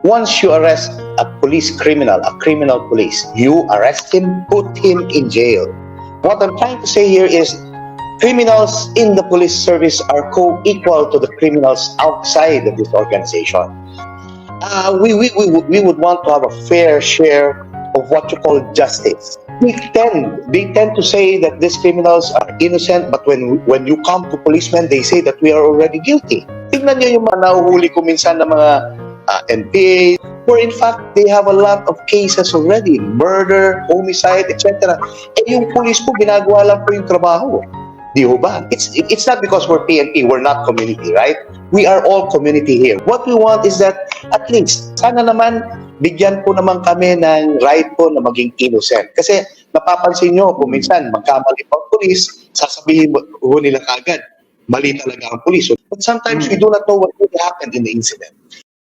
once you arrest a police criminal, a criminal police, you arrest him, put him in jail. What I'm trying to say here is criminals in the police service are co-equal to the criminals outside of this organization. We would want to have a fair share of what you call justice. They tend to say that these criminals are innocent, but when you come to policemen, they say that we are already guilty. Tingnan niyo yung mga nahuhuli ko minsan ng mga NPA, where in fact they have a lot of cases already, murder, homicide, etc. Eh yung police po, ginagawa lang po yung trabaho. Di ba? It's not because we're PNP, we're not community, right? We are all community here. What we want is that at least, sana naman, bigyan po naman kami ng right po na maging innocent. Kasi napapansin nyo, kung minsan magkamali pa ang police, sasabihin mo nila kagad, mali talaga ang police. But sometimes we do not know what really happened in the incident.